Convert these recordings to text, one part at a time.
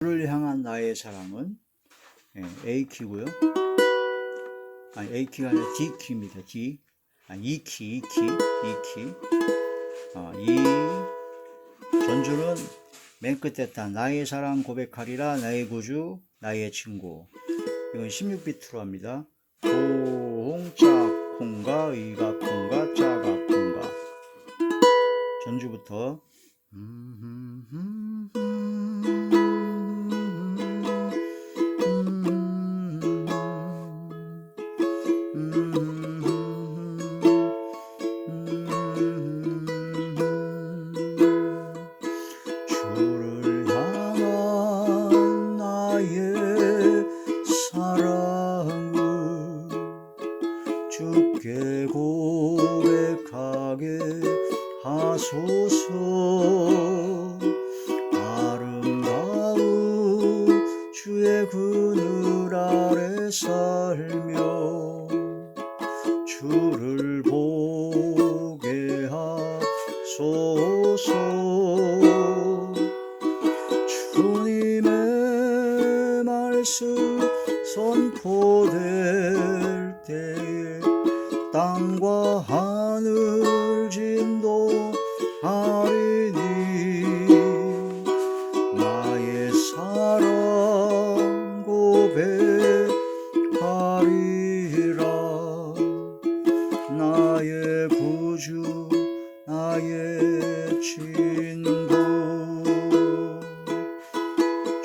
주를 향한 나의 사랑은 A키고요. 아니 A키가 아니라 D키입니다. D. 아니 E키. 이 전주는 맨 끝에 딱 나의 사랑 고백하리라 나의 구주 나의 친구. 이건 16비트로 합니다. 콩짝콩가 의가콩가 짜가콩가. 전주부터 주를 향한 나의 사랑을 주께 고백하게 하소서. 아름다운 주의 그늘 아래 살며 주를 보게 하소서. 주님의 말씀 선포될 때에 땅과 하늘 진동하리니 나의 사랑 고백하리라. 나의 구주 나의 친구.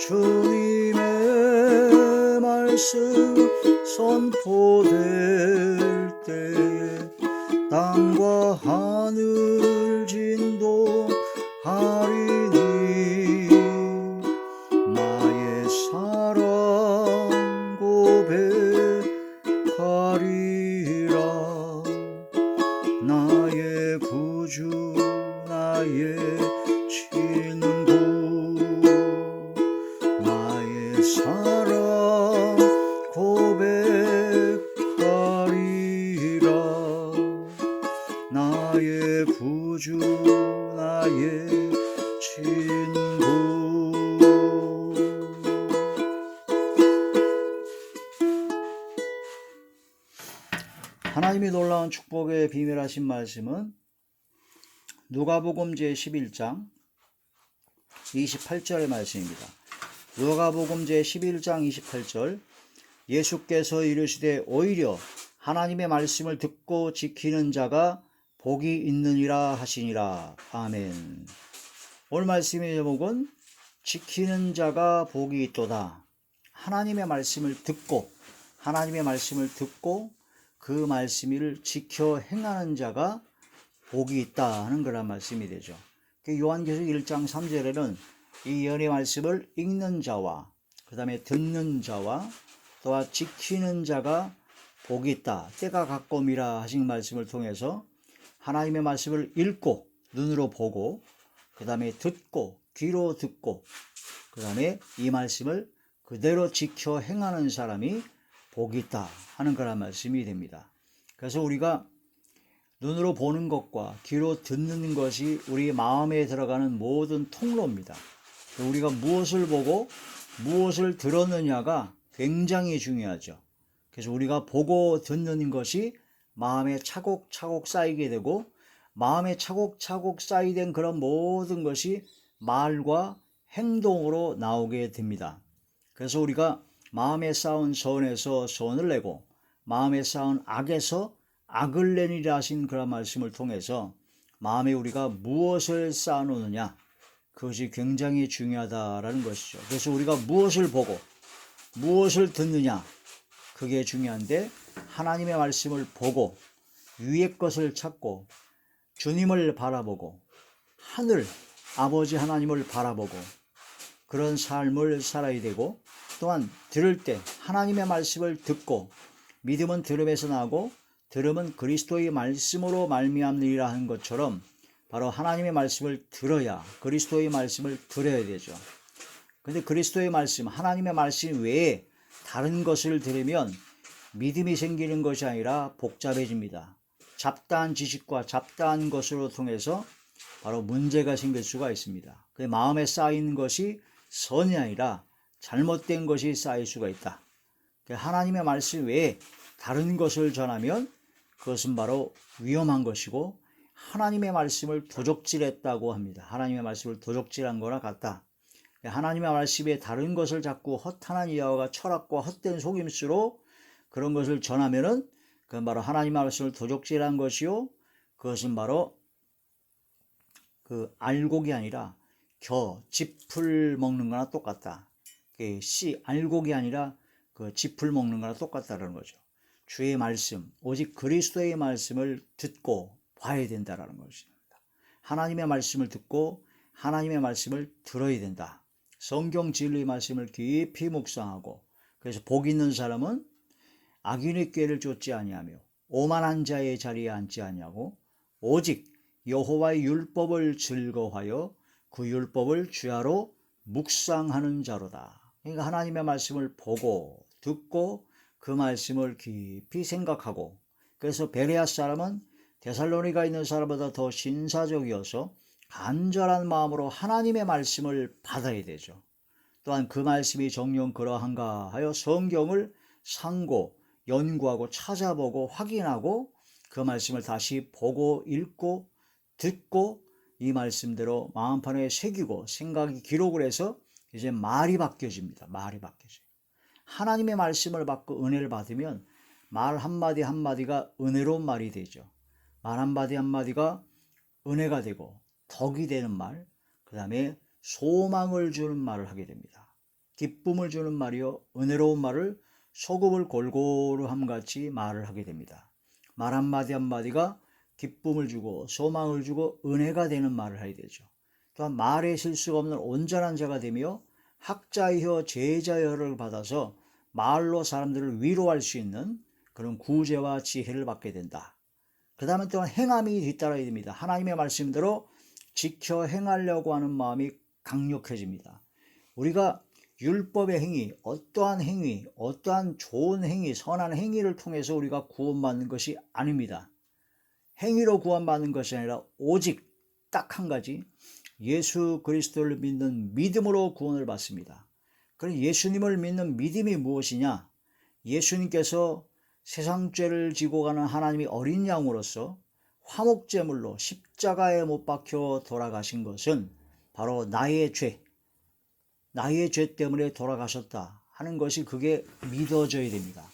주님의 말씀 선포될 때에 땅과 하늘 진동하리니 나의 사랑 고백하리라. 나의 구주 나의 친구. 나의 사랑 고백하리라. 나의 구주 나의 친구. 하나님이 놀라운 축복의 비밀하신 말씀은 누가복음 제11장 28절의 말씀입니다. 누가복음 제11장 28절. 예수께서 이르시되 오히려 하나님의 말씀을 듣고 지키는 자가 복이 있느니라 하시니라. 아멘. 오늘 말씀의 제목은 지키는 자가 복이 있도다. 하나님의 말씀을 듣고 그 말씀을 지켜 행하는 자가 복이 있다 하는 그런 말씀이 되죠. 요한계시록 1장 3절에는 이 예언의 말씀을 읽는 자와 그 다음에 듣는 자와 또한 지키는 자가 복이 있다. 때가 가까움이라 하신 말씀을 통해서 하나님의 말씀을 읽고 눈으로 보고 그 다음에 듣고 귀로 듣고 그 다음에 이 말씀을 그대로 지켜 행하는 사람이 복이 있다 하는 그런 말씀이 됩니다. 그래서 우리가 눈으로 보는 것과 귀로 듣는 것이 우리 마음에 들어가는 모든 통로입니다. 우리가 무엇을 보고 무엇을 들었느냐가 굉장히 중요하죠. 그래서 우리가 보고 듣는 것이 마음에 차곡차곡 쌓이게 되고 마음에 차곡차곡 쌓이된 그런 모든 것이 말과 행동으로 나오게 됩니다. 그래서 우리가 마음에 쌓은 선에서 선을 내고 마음에 쌓은 악에서 악을 내리라 하신 그런 말씀을 통해서 마음에 우리가 무엇을 쌓아놓느냐, 그것이 굉장히 중요하다라는 것이죠. 그래서 우리가 무엇을 보고 무엇을 듣느냐, 그게 중요한데 하나님의 말씀을 보고 위의 것을 찾고 주님을 바라보고 하늘 아버지 하나님을 바라보고 그런 삶을 살아야 되고, 또한 들을 때 하나님의 말씀을 듣고 믿음은 들음에서 나고 들음은 그리스도의 말씀으로 말미암느니라 하는 것처럼 바로 하나님의 말씀을 들어야 그리스도의 말씀을 들어야 되죠. 근데 그리스도의 말씀, 하나님의 말씀 외에 다른 것을 들으면 믿음이 생기는 것이 아니라 복잡해집니다. 잡다한 지식과 잡다한 것으로 통해서 바로 문제가 생길 수가 있습니다. 그 마음에 쌓인 것이 선이 아니라 잘못된 것이 쌓일 수가 있다. 하나님의 말씀 외에 다른 것을 전하면 그것은 바로 위험한 것이고 하나님의 말씀을 도적질했다고 합니다. 하나님의 말씀을 도적질한 거나 같다. 하나님의 말씀에 다른 것을 자꾸 허탄한 이야기와 철학과 헛된 속임수로 그런 것을 전하면은 그건 바로 하나님의 말씀을 도적질한 것이요, 그것은 바로 그 알곡이 아니라 짚을 먹는 거나 똑같다. 알곡이 아니라 그 짚을 먹는 거나 똑같다는 거죠. 주의 말씀, 오직 그리스도의 말씀을 듣고 봐야 된다라는 것입니다. 하나님의 말씀을 듣고 하나님의 말씀을 들어야 된다. 성경 진리의 말씀을 깊이 묵상하고, 그래서 복 있는 사람은 악인의 꾀를 쫓지 아니하며 오만한 자의 자리에 앉지 아니하고 오직 여호와의 율법을 즐거워하여 그 율법을 주야로 묵상하는 자로다. 그러니까 하나님의 말씀을 보고 듣고 그 말씀을 깊이 생각하고, 그래서 베레아 사람은 데살로니가 있는 사람보다 더 신사적이어서 간절한 마음으로 하나님의 말씀을 받아야 되죠. 또한 그 말씀이 정녕 그러한가 하여 성경을 상고 연구하고 찾아보고 확인하고 그 말씀을 다시 보고 읽고 듣고 이 말씀대로 마음판에 새기고 생각이 기록을 해서 이제 말이 바뀌어집니다. 말이 바뀌어져요. 하나님의 말씀을 받고 은혜를 받으면 말 한마디 한마디가 은혜로운 말이 되죠. 말 한마디 한마디가 은혜가 되고 덕이 되는 말, 그 다음에 소망을 주는 말을 하게 됩니다. 기쁨을 주는 말이요, 은혜로운 말을 소금을 골고루 함같이 말을 하게 됩니다. 말 한마디 한마디가 기쁨을 주고 소망을 주고 은혜가 되는 말을 해야 되죠. 또한 말에 실수가 없는 온전한 자가 되며 학자이여 제자여를 받아서 말로 사람들을 위로할 수 있는 그런 구제와 지혜를 받게 된다. 그 다음에 또한 행함이 뒤따라야 됩니다. 하나님의 말씀대로 지켜 행하려고 하는 마음이 강력해집니다. 우리가 율법의 행위, 어떠한 좋은 행위, 선한 행위를 통해서 우리가 구원받는 것이 아닙니다. 행위로 구원받는 것이 아니라 오직 딱 한 가지, 예수 그리스도를 믿는 믿음으로 구원을 받습니다. 그럼 예수님을 믿는 믿음이 무엇이냐? 예수님께서 세상 죄를 지고 가는 하나님의 어린 양으로서 화목제물로 십자가에 못 박혀 돌아가신 것은 바로 나의 죄 때문에 돌아가셨다 하는 것이, 그게 믿어져야 됩니다.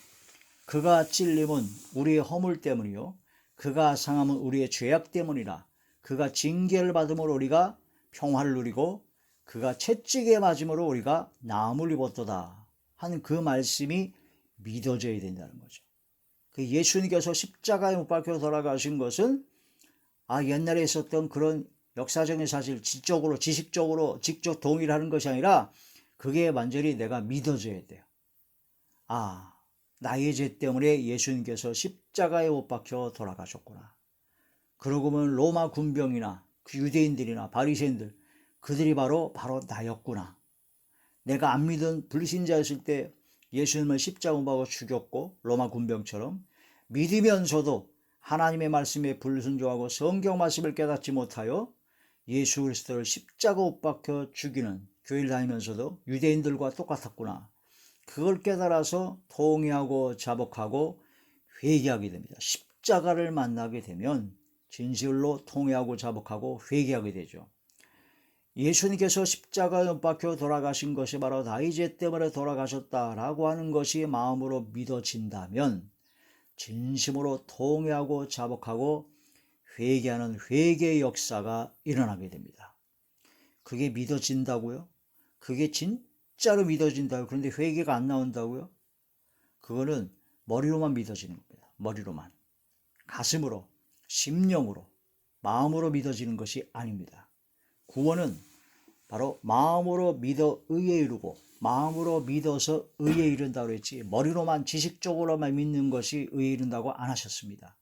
그가 찔림은 우리의 허물 때문이요, 그가 상함은 우리의 죄악 때문이라. 그가 징계를 받음으로 우리가 평화를 누리고 그가 채찍에 맞음으로 우리가 나음을 입었도다 하는 그 말씀이 믿어져야 된다는 거죠. 그 예수님께서 십자가에 못 박혀 돌아가신 것은 옛날에 있었던 그런 역사적인 사실, 지식적으로 직접 동의를 하는 것이 아니라 그게 완전히 내가 믿어져야 돼요. 나의 죄 때문에 예수님께서 십자가에 못 박혀 돌아가셨구나. 그러고 보면 로마 군병이나 그 유대인들이나 바리새인들, 그들이 바로 나였구나. 내가 안 믿은 불신자였을 때 예수님을 십자가 못 박아 죽였고, 로마 군병처럼 믿으면서도 하나님의 말씀에 불순종하고 성경 말씀을 깨닫지 못하여 예수 그리스도를 십자가 못 박혀 죽이는 교회를 다니면서도 유대인들과 똑같았구나. 그걸 깨달아서 통회하고 자복하고 회개하게 됩니다. 십자가를 만나게 되면 진실로 통회하고 자복하고 회개하게 되죠. 예수님께서 십자가에 못 박혀 돌아가신 것이 바로 나의 죄 때문에 돌아가셨다라고 하는 것이 마음으로 믿어진다면 진심으로 통회하고 자복하고 회개하는 회개의 역사가 일어나게 됩니다. 그게 믿어진다고요? 그게 진짜로 믿어진다고요? 그런데 회개가 안 나온다고요? 그거는 머리로만 믿어지는 겁니다. 머리로만. 가슴으로, 심령으로, 마음으로 믿어지는 것이 아닙니다. 구원은 바로 마음으로 믿어 의에 이르고 마음으로 믿어서 의에 이른다고 했지, 머리로만 지식적으로만 믿는 것이 의에 이른다고 안 하셨습니다.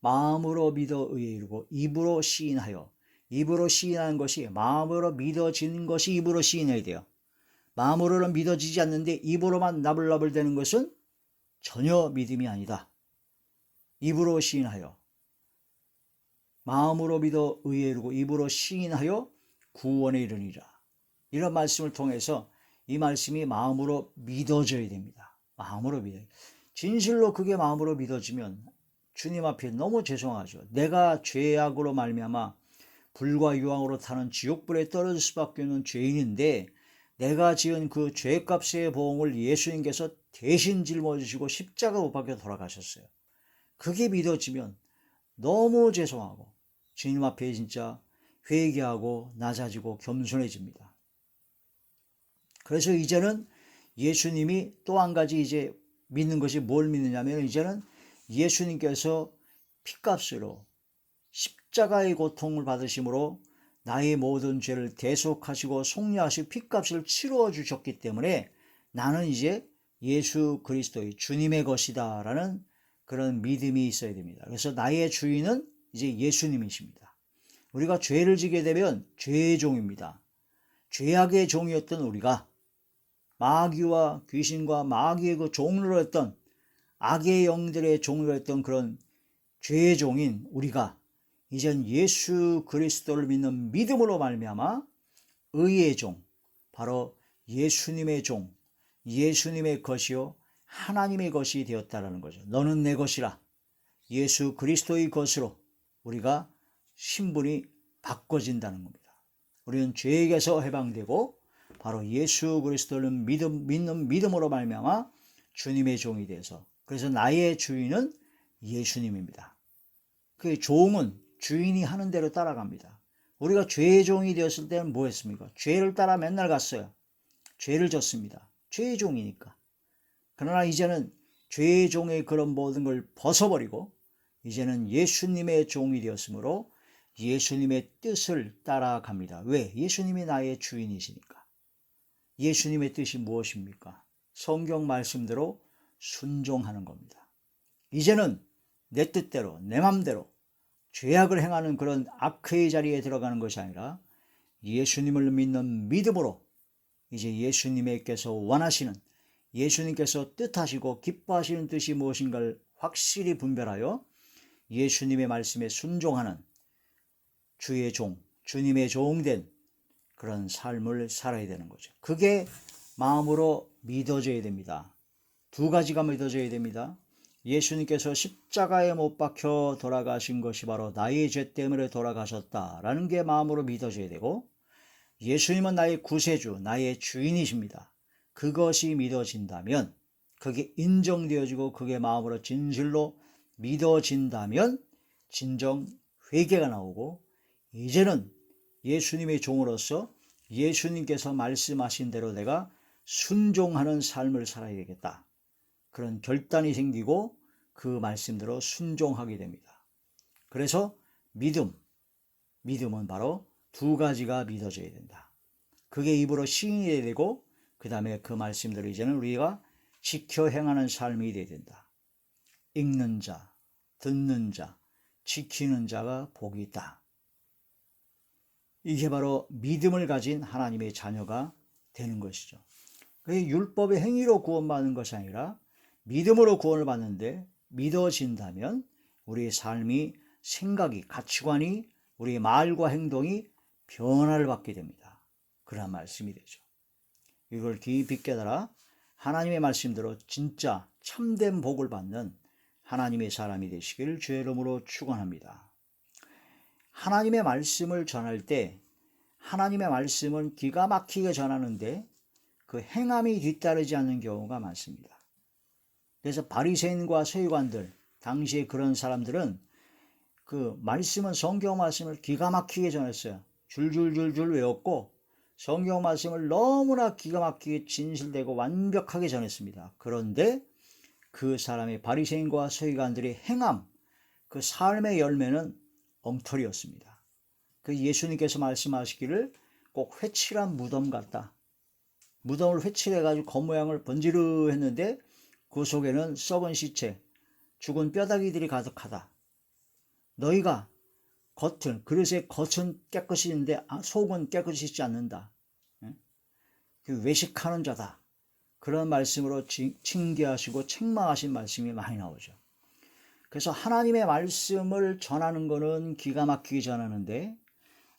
마음으로 믿어 의에 이르고 입으로 시인하여, 입으로 시인하는 것이, 마음으로 믿어지는 것이 입으로 시인해야 돼요. 마음으로는 믿어지지 않는데 입으로만 나불나불 되는 것은 전혀 믿음이 아니다. 입으로 시인하여, 마음으로 믿어 의에 이르고 입으로 시인하여 구원에 이르니라. 이런 말씀을 통해서 이 말씀이 마음으로 믿어져야 됩니다. 마음으로 믿어요. 진실로 그게 마음으로 믿어지면 주님 앞에 너무 죄송하죠. 내가 죄악으로 말미암아 불과 유황으로 타는 지옥불에 떨어질 수밖에 없는 죄인인데 내가 지은 그 죄값의 보응을 예수님께서 대신 짊어지시고 십자가 못 박혀 돌아가셨어요. 그게 믿어지면 너무 죄송하고 주님 앞에 진짜 회개하고 낮아지고 겸손해집니다. 그래서 이제는 예수님이 또 한 가지 이제 믿는 것이 뭘 믿느냐면 이제는 예수님께서 피값으로 십자가의 고통을 받으심으로 나의 모든 죄를 대속하시고 속량하시고 피값을 치루어 주셨기 때문에 나는 이제 예수 그리스도의 주님의 것이다 라는 그런 믿음이 있어야 됩니다. 그래서 나의 주인은 이제 예수님이십니다. 우리가 죄를 지게 되면 죄의 종입니다. 죄악의 종이었던 우리가 마귀와 귀신과 마귀의 그 종으로 했던 악의 영들의 종으로 했던 그런 죄의 종인 우리가 이젠 예수 그리스도를 믿는 믿음으로 말미암아 의의 종, 바로 예수님의 종, 예수님의 것이요 하나님의 것이 되었다라는 거죠. 너는 내 것이라 예수 그리스도의 것으로 우리가 신분이 바꿔진다는 겁니다. 우리는 죄에게서 해방되고 바로 예수 그리스도를 믿는 믿음으로 말미암아 주님의 종이 돼서 그래서 나의 주인은 예수님입니다. 그 종은 주인이 하는 대로 따라갑니다. 우리가 죄의 종이 되었을 때는 뭐 했습니까? 죄를 따라 맨날 갔어요. 죄를 졌습니다. 죄의 종이니까. 그러나 이제는 죄의 종의 그런 모든 걸 벗어버리고 이제는 예수님의 종이 되었으므로 예수님의 뜻을 따라갑니다. 왜? 예수님이 나의 주인이시니까. 예수님의 뜻이 무엇입니까? 성경 말씀대로 순종하는 겁니다. 이제는 내 뜻대로 내 맘대로 죄악을 행하는 그런 악의 자리에 들어가는 것이 아니라 예수님을 믿는 믿음으로 이제 예수님께서 원하시는 예수님께서 뜻하시고 기뻐하시는 뜻이 무엇인가를 확실히 분별하여 예수님의 말씀에 순종하는 주의 종, 주님의 종된 그런 삶을 살아야 되는 거죠. 그게 마음으로 믿어져야 됩니다. 두 가지가 믿어져야 됩니다. 예수님께서 십자가에 못 박혀 돌아가신 것이 바로 나의 죄 때문에 돌아가셨다라는 게 마음으로 믿어져야 되고 예수님은 나의 구세주, 나의 주인이십니다. 그것이 믿어진다면 그게 인정되어지고 그게 마음으로 진실로 믿어진다면 진정 회개가 나오고 이제는 예수님의 종으로서 예수님께서 말씀하신 대로 내가 순종하는 삶을 살아야 되겠다. 그런 결단이 생기고 그 말씀대로 순종하게 됩니다. 그래서 믿음은 바로 두 가지가 믿어져야 된다. 그게 입으로 시인해야 되고 그 다음에 그 말씀대로 이제는 우리가 지켜 행하는 삶이 되어야 된다. 읽는 자, 듣는 자, 지키는 자가 복이 있다. 이게 바로 믿음을 가진 하나님의 자녀가 되는 것이죠. 그게 율법의 행위로 구원받는 것이 아니라 믿음으로 구원을 받는데 믿어진다면 우리의 삶이 생각이 가치관이 우리의 말과 행동이 변화를 받게 됩니다. 그런 말씀이 되죠. 이걸 깊이 깨달아 하나님의 말씀대로 진짜 참된 복을 받는 하나님의 사람이 되시기를 주의 이름으로 축원합니다. 하나님의 말씀을 전할 때 하나님의 말씀은 기가 막히게 전하는데 그 행함이 뒤따르지 않는 경우가 많습니다. 그래서 바리새인과 서기관들 당시에 그런 사람들은 그 말씀은 성경 말씀을 기가 막히게 전했어요. 줄줄줄줄 외웠고 성경 말씀을 너무나 기가 막히게 진실되고 완벽하게 전했습니다. 그런데 그 사람의 바리새인과 서기관들의 행함, 그 삶의 열매는 엉터리였습니다. 그 예수님께서 말씀하시기를 꼭 회칠한 무덤 같다. 무덤을 회칠해가지고 겉모양을 번지르했는데 그 속에는 썩은 시체, 죽은 뼈다귀들이 가득하다. 너희가 그릇의 겉은 깨끗이 있는데 속은 깨끗이 있지 않는다. 그 외식하는 자다. 그런 말씀으로 징계하시고 책망하신 말씀이 많이 나오죠. 그래서 하나님의 말씀을 전하는 것은 기가 막히게 전하는데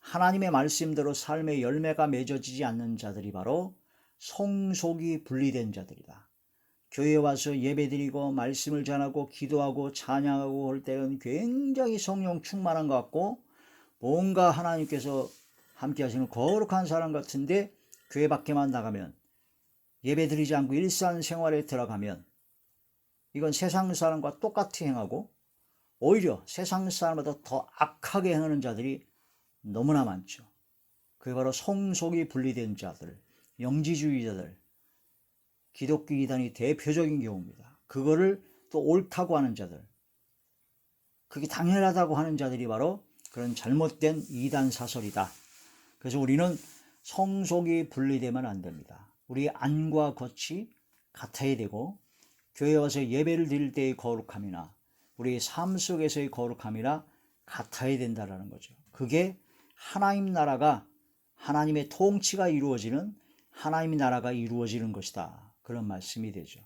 하나님의 말씀대로 삶의 열매가 맺어지지 않는 자들이 바로 성속이 분리된 자들이다. 교회에 와서 예배드리고 말씀을 전하고 기도하고 찬양하고 할 때는 굉장히 성령 충만한 것 같고 뭔가 하나님께서 함께 하시는 거룩한 사람 같은데 교회 밖에만 나가면 예배드리지 않고 일상생활에 들어가면 이건 세상 사람과 똑같이 행하고 오히려 세상 사람보다 더 악하게 행하는 자들이 너무나 많죠. 그게 바로 성속이 분리된 자들, 영지주의자들, 기독교 이단이 대표적인 경우입니다. 그거를 또 옳다고 하는 자들, 그게 당연하다고 하는 자들이 바로 그런 잘못된 이단 사설이다. 그래서 우리는 성속이 분리되면 안 됩니다. 우리 안과 겉이 같아야 되고 교회에 와서 예배를 드릴 때의 거룩함이나 우리 삶 속에서의 거룩함이나 같아야 된다는 거죠. 그게 하나님 나라가 하나님의 통치가 이루어지는 하나님의 나라가 이루어지는 것이다. 그런 말씀이 되죠.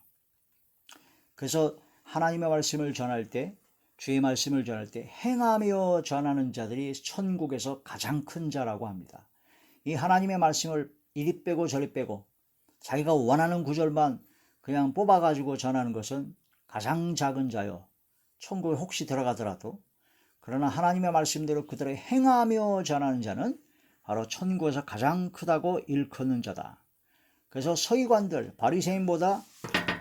그래서 하나님의 말씀을 전할 때 주의 말씀을 전할 때 행하며 전하는 자들이 천국에서 가장 큰 자라고 합니다. 이 하나님의 말씀을 이리 빼고 저리 빼고 자기가 원하는 구절만 그냥 뽑아가지고 전하는 것은 가장 작은 자요. 천국에 혹시 들어가더라도 그러나 하나님의 말씀대로 그대로 행하며 전하는 자는 바로 천국에서 가장 크다고 일컫는 자다. 그래서 서기관들 바리새인보다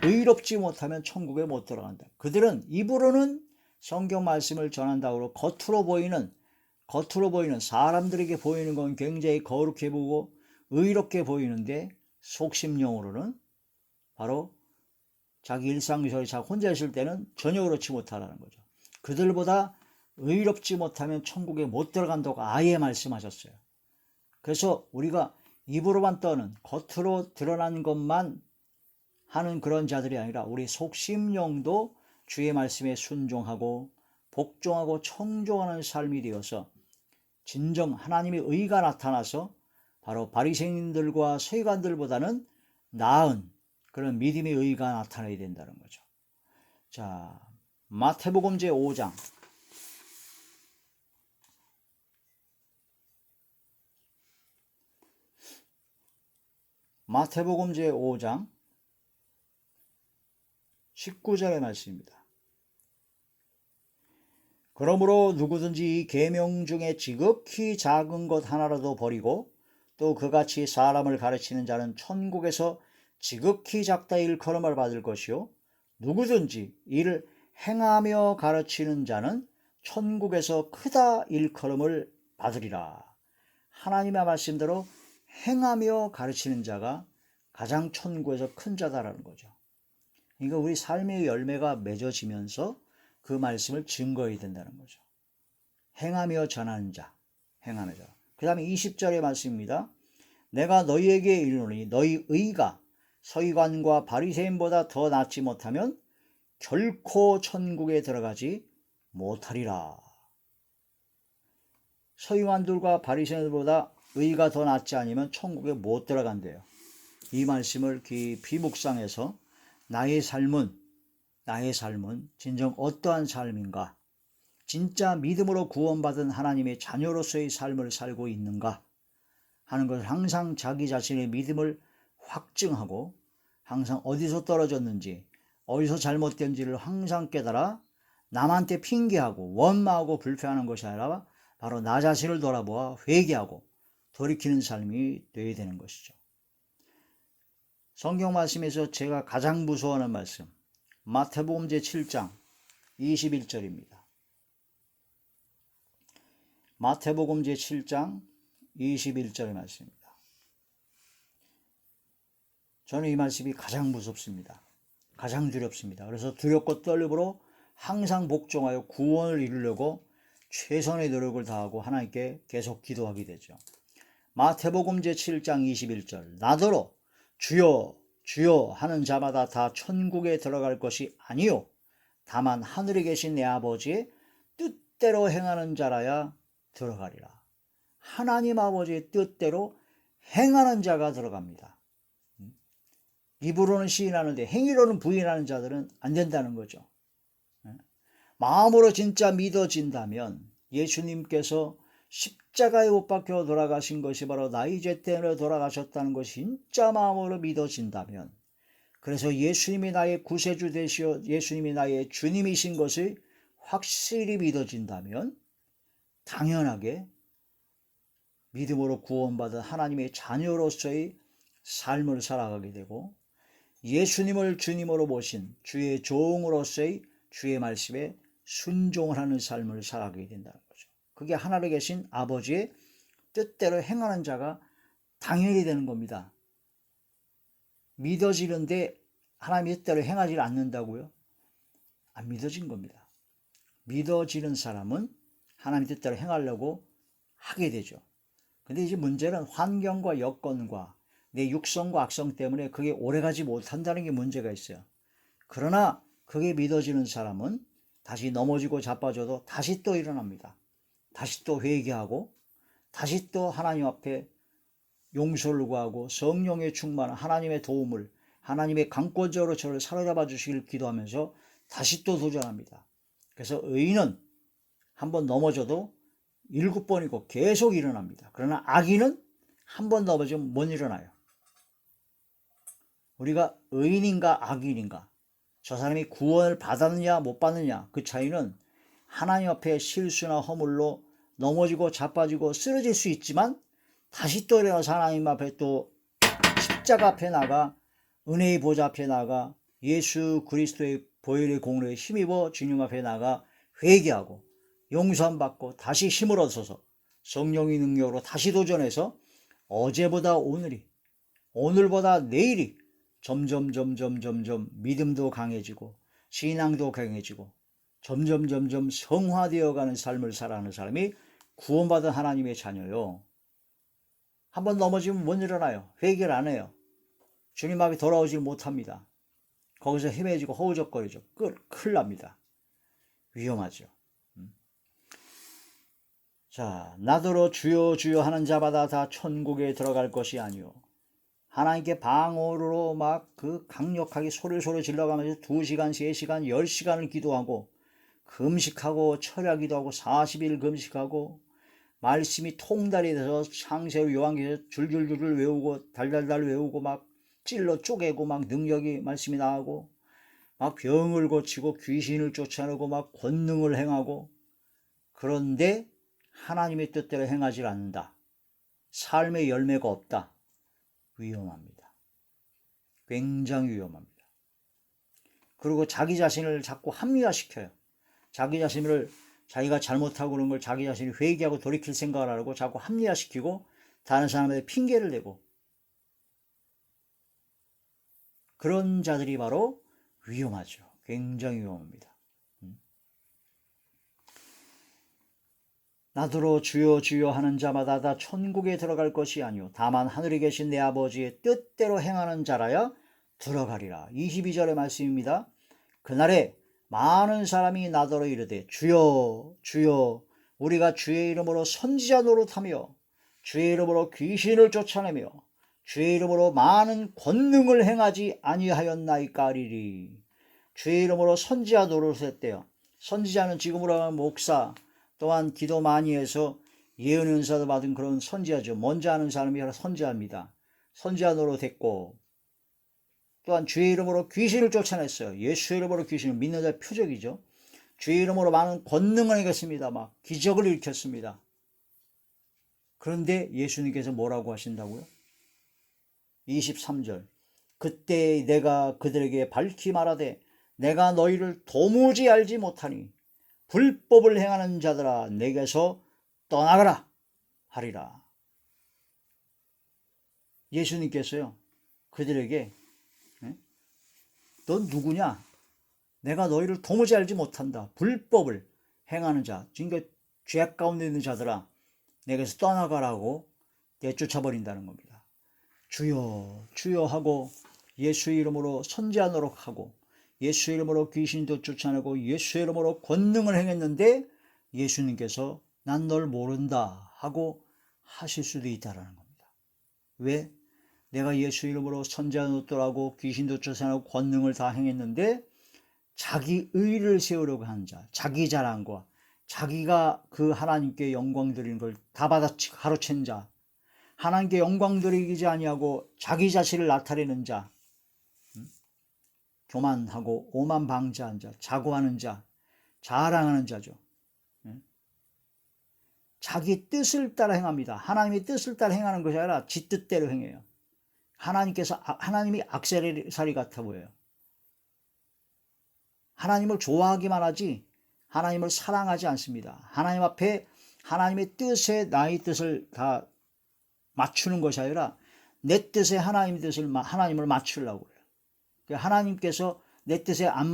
의롭지 못하면 천국에 못 들어간다. 그들은 입으로는 성경 말씀을 전한다고 겉으로 보이는 사람들에게 보이는 건 굉장히 거룩해 보고 의롭게 보이는데 속심령으로는 바로 자기 일상생활에 자기 혼자 있을 때는 전혀 그렇지 못하다는 거죠. 그들보다 의롭지 못하면 천국에 못 들어간다고 아예 말씀하셨어요. 그래서 우리가 입으로만 떠는 겉으로 드러난 것만 하는 그런 자들이 아니라 우리 속심령도 주의 말씀에 순종하고 복종하고 청종하는 삶이 되어서 진정 하나님의 의가 나타나서 바로 바리새인들과 서기관들보다는 나은 그런 믿음의 의가 나타나야 된다는 거죠. 자, 마태복음 제5장 마태복음 제5장 19절의 말씀입니다. 그러므로 누구든지 이 계명 중에 지극히 작은 것 하나라도 버리고 또 그같이 사람을 가르치는 자는 천국에서 지극히 작다 일컬음을 받을 것이요 누구든지 이를 행하며 가르치는 자는 천국에서 크다 일컬음을 받으리라. 하나님의 말씀대로 행하며 가르치는 자가 가장 천국에서 큰 자다라는 거죠. 그러니까 우리 삶의 열매가 맺어지면서 그 말씀을 증거해야 된다는 거죠. 행하며 전하는 자, 행하는 자. 그 다음에 20절의 말씀입니다. 내가 너희에게 이르노니 너희 의가 서기관과 바리새인보다 더 낫지 못하면 결코 천국에 들어가지 못하리라. 서기관들과 바리새인들보다 의가 더 낫지 않으면 천국에 못 들어간대요. 이 말씀을 깊이 묵상해서 나의 삶은 진정 어떠한 삶인가? 진짜 믿음으로 구원받은 하나님의 자녀로서의 삶을 살고 있는가? 하는 것을 항상 자기 자신의 믿음을 확증하고 항상 어디서 떨어졌는지 어디서 잘못된지를 항상 깨달아 남한테 핑계하고 원망하고 불평하는 것이 아니라 바로 나 자신을 돌아보아 회개하고 돌이키는 삶이 되어야 되는 것이죠. 성경 말씀에서 제가 가장 무서워하는 말씀 마태복음 제7장 21절입니다. 마태복음 제7장 21절의 말씀입니다. 저는 이 말씀이 가장 무섭습니다. 가장 두렵습니다. 그래서 두렵고 떨림으로 항상 복종하여 구원을 이루려고 최선의 노력을 다하고 하나님께 계속 기도하게 되죠. 마태복음 제7장 21절 나더러 주여 주여 하는 자마다 다 천국에 들어갈 것이 아니요 다만 하늘에 계신 내 아버지의 뜻대로 행하는 자라야 들어가리라. 하나님 아버지의 뜻대로 행하는 자가 들어갑니다. 입으로는 시인하는데 행위로는 부인하는 자들은 안 된다는 거죠. 마음으로 진짜 믿어진다면 예수님께서 십자가에 못 박혀 돌아가신 것이 바로 나의 죄 때문에 돌아가셨다는 것이 진짜 마음으로 믿어진다면, 그래서 예수님이 나의 구세주 되시어 예수님이 나의 주님이신 것이 확실히 믿어진다면 당연하게 믿음으로 구원받은 하나님의 자녀로서의 삶을 살아가게 되고, 예수님을 주님으로 모신 주의 종으로서의 주의 말씀에 순종을 하는 삶을 살아가게 된다는 거죠. 그게 하늘에 계신 아버지의 뜻대로 행하는 자가 당연히 되는 겁니다. 믿어지는데 하나님의 뜻대로 행하지 않는다고요? 안 믿어진 겁니다. 믿어지는 사람은 하나님의 뜻대로 행하려고 하게 되죠. 근데 이제 문제는 환경과 여건과 내 육성과 악성 때문에 그게 오래가지 못한다는 게 문제가 있어요. 그러나 그게 믿어지는 사람은 다시 넘어지고 자빠져도 다시 또 일어납니다. 다시 또 회개하고 다시 또 하나님 앞에 용서를 구하고 성령의 충만한 하나님의 도움을, 하나님의 강권적으로 저를 사로잡아 주시길 기도하면서 다시 또 도전합니다. 그래서 의인은 한번 넘어져도 7번이고 계속 일어납니다. 그러나 악인은 한번 넘어지면 못 일어나요. 우리가 의인인가 악인인가, 저 사람이 구원을 받았느냐 못 받느냐, 그 차이는 하나님 앞에 실수나 허물로 넘어지고 자빠지고 쓰러질 수 있지만 다시 또 일어나서 하나님 앞에 또 십자가 앞에 나가 은혜의 보좌 앞에 나가 예수 그리스도의 보혈의 공로에 힘입어 주님 앞에 나가 회개하고 용서함 받고 다시 힘을 얻어서 성령의 능력으로 다시 도전해서 어제보다 오늘이, 오늘보다 내일이 점점 믿음도 강해지고 신앙도 강해지고 점점 성화되어가는 삶을 살아가는 사람이 구원받은 하나님의 자녀요. 한번 넘어지면 못 일어나요. 회개를 안 해요. 주님 앞에 돌아오질 못합니다. 거기서 헤매지고 허우적거리죠. 큰일 납니다. 위험하죠. 자, 나더러 주여 주여 하는 자마다 다 천국에 들어갈 것이 아니요. 하나님께 방언으로 막 그 강력하게 소리 질러가면서 2시간, 3시간, 10시간을 기도하고 금식하고 철야기도 하고 40일 금식하고 말씀이 통달이 돼서 창세기 요한계시록 줄줄줄 외우고 달달달 외우고 막 찔러 쪼개고 막 능력이 말씀이 나오고 막 병을 고치고 귀신을 쫓아내고 막 권능을 행하고, 그런데 하나님의 뜻대로 행하지 않는다. 삶의 열매가 없다. 위험합니다. 굉장히 위험합니다. 그리고 자기 자신을 자꾸 합리화시켜요. 자기 자신을 자기가 잘못하고 그런 걸 자기 자신이 회개하고 돌이킬 생각을 하고 자꾸 합리화시키고 다른 사람한테 핑계를 대고, 그런 자들이 바로 위험하죠. 굉장히 위험합니다. 나더러 주여 주여 하는 자마다 다 천국에 들어갈 것이 아니요 다만 하늘에 계신 내 아버지의 뜻대로 행하는 자라야 들어가리라. 22절의 말씀입니다. 그날에 많은 사람이 나더러 이르되 주여 주여 우리가 주의 이름으로 선지자 노릇하며 주의 이름으로 귀신을 쫓아내며 주의 이름으로 많은 권능을 행하지 아니하였나이까 하리리. 주의 이름으로 선지자 노릇했대요. 선지자는 지금으로 하면 목사, 또한 기도 많이 해서 예언 은사도 받은 그런 선지자죠. 먼저 하는 사람이 선지자입니다. 선지자 노릇했고, 또한 주의 이름으로 귀신을 쫓아냈어요. 예수의 이름으로 귀신을 믿는 자의 표적이죠. 주의 이름으로 많은 권능을 행했습니다. 막 기적을 일으켰습니다. 그런데 예수님께서 뭐라고 하신다고요? 23절. 그때 내가 그들에게 밝히 말하되 내가 너희를 도무지 알지 못하니 불법을 행하는 자들아 내게서 떠나가라 하리라. 예수님께서요 그들에게 넌 누구냐? 내가 너희를 도무지 알지 못한다. 불법을 행하는 자, 그러니까 죄악 가운데 있는 자들아 내게서 떠나가라고 내쫓아버린다는 겁니다. 주여 주여 하고 예수의 이름으로 선지자 노릇하고 예수의 이름으로 귀신도 쫓아내고 예수의 이름으로 권능을 행했는데 예수님께서 난 널 모른다 하고 하실 수도 있다는 겁니다. 왜? 내가 예수 이름으로 선지자 노릇하고 귀신도 쫓아내고 권능을 다 행했는데 자기 의를 세우려고 하는 자, 자기 자랑과 자기가 그 하나님께 영광 드리는 걸 다 받아 가로챈 자, 하나님께 영광 드리지 아니하고 자기 자신을 나타내는 자, 교만하고 오만 방자한 자, 자고하는 자, 자랑하는 자죠. 자기 뜻을 따라 행합니다. 하나님의 뜻을 따라 행하는 것이 아니라 지 뜻대로 행해요. 하나님이 악세사리 같아 보여요. 하나님을 좋아하기만 하지 하나님을 사랑하지 않습니다. 하나님 앞에 하나님의 뜻에 나의 뜻을 다 맞추는 것이 아니라 내 뜻에 하나님을 맞추려고 해요. 하나님께서 내 뜻에 안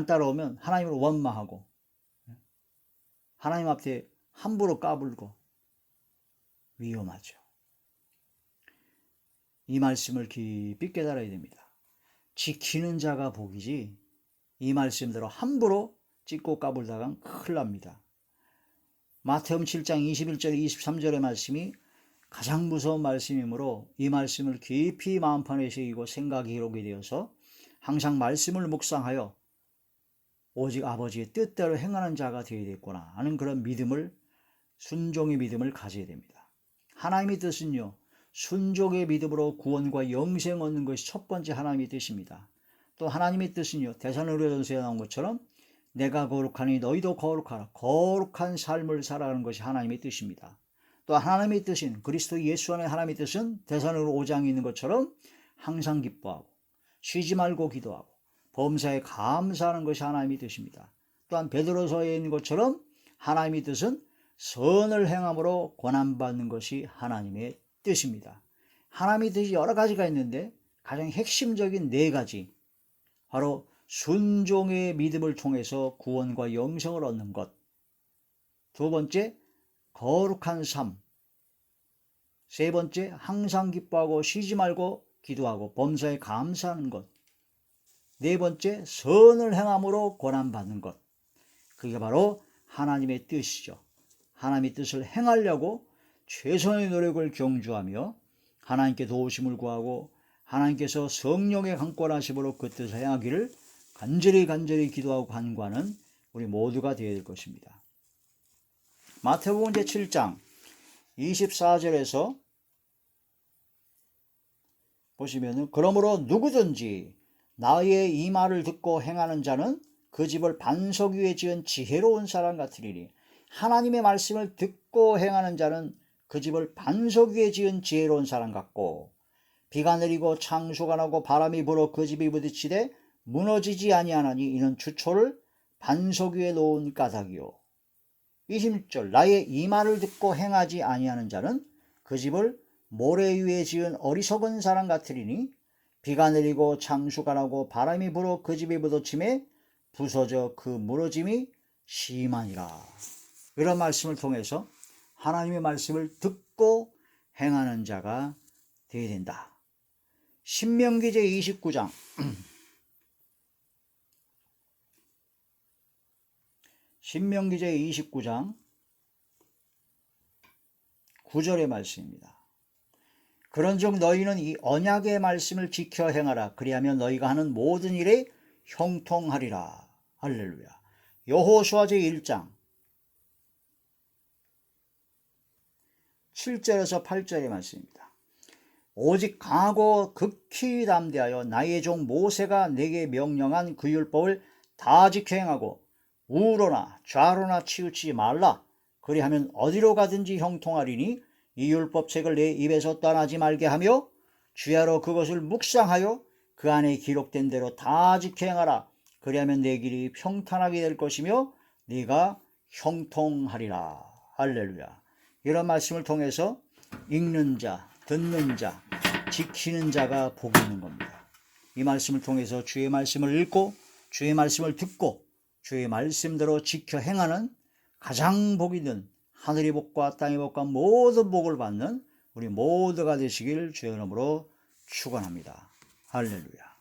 따라오면 하나님을 원망하고 하나님 앞에 함부로 까불고 위험하죠. 이 말씀을 깊이 깨달아야 됩니다. 지키는 자가 복이지 이 말씀대로 함부로 찢고 까불다간 큰일 납니다. 마태음 7장 21절 23절의 말씀이 가장 무서운 말씀이므로 이 말씀을 깊이 마음판에 새기고 생각이 기록이 되어서 항상 말씀을 묵상하여 오직 아버지의 뜻대로 행하는 자가 되어야겠구나 하는 그런 믿음을, 순종의 믿음을 가져야 됩니다. 하나님의 뜻은요, 순종의 믿음으로 구원과 영생 얻는 것이 첫 번째 하나님의 뜻입니다. 또 하나님의 뜻은요, 데살로니가전서에 나온 것처럼 내가 거룩하니 너희도 거룩하라, 거룩한 삶을 살아가는 것이 하나님의 뜻입니다. 또 하나님의 뜻인 그리스도 예수 안에 하나님의 뜻은 데살로니가 5장에 있는 것처럼 항상 기뻐하고 쉬지 말고 기도하고 범사에 감사하는 것이 하나님의 뜻입니다. 또한 베드로서에 있는 것처럼 하나님의 뜻은 선을 행함으로 고난받는 것이 하나님의 뜻입니다. 하나님의 뜻이 여러 가지가 있는데 가장 핵심적인 4가지, 바로 순종의 믿음을 통해서 구원과 영생을 얻는 것, 2번째 거룩한 삶, 3번째 항상 기뻐하고 쉬지 말고 기도하고 범사에 감사하는 것, 4번째 선을 행함으로 고난받는 것. 그게 바로 하나님의 뜻이죠. 하나님의 뜻을 행하려고 최선의 노력을 경주하며 하나님께 도우심을 구하고 하나님께서 성령의 강권하심으로 그 뜻을 행하기를 간절히 기도하고 간구하는 우리 모두가 되어야 될 것입니다. 마태복음 7장 24절에서 보시면은 그러므로 누구든지 나의 이 말을 듣고 행하는 자는 그 집을 반석 위에 지은 지혜로운 사람 같으리니, 하나님의 말씀을 듣고 행하는 자는 그 집을 반석 위에 지은 지혜로운 사람 같고, 비가 내리고 창수가 나고 바람이 불어 그 집이 부딪히되 무너지지 아니하나니 이는 주초를 반석 위에 놓은 까닭이요. 26절 나의 이 말을 듣고 행하지 아니하는 자는 그 집을 모래 위에 지은 어리석은 사람 같으리니, 비가 내리고 창수가 나고 바람이 불어 그 집이 부딪힘에 부서져 그 무너짐이 심하니라. 이런 말씀을 통해서 하나님의 말씀을 듣고 행하는 자가 되어야 된다. 신명기 제29장 9절의 말씀입니다. 그런즉 너희는 이 언약의 말씀을 지켜 행하라. 그리하면 너희가 하는 모든 일에 형통하리라. 할렐루야. 여호수아 제1장 7절에서 8절의 말씀입니다. 오직 강하고 극히 담대하여 나의 종 모세가 내게 명령한 그 율법을 다 지켜 행하고 우로나 좌로나 치우치지 말라. 그리하면 어디로 가든지 형통하리니 이 율법책을 내 입에서 떠나지 말게 하며 주야로 그것을 묵상하여 그 안에 기록된 대로 다 지켜 행하라. 그리하면 내 길이 평탄하게 될 것이며 네가 형통하리라. 할렐루야. 이런 말씀을 통해서 읽는 자, 듣는 자, 지키는 자가 복이 있는 겁니다. 이 말씀을 통해서 주의 말씀을 읽고 주의 말씀을 듣고 주의 말씀대로 지켜 행하는 가장 복 있는 하늘의 복과 땅의 복과 모든 복을 받는 우리 모두가 되시길 주의 이름으로 축원합니다. 할렐루야.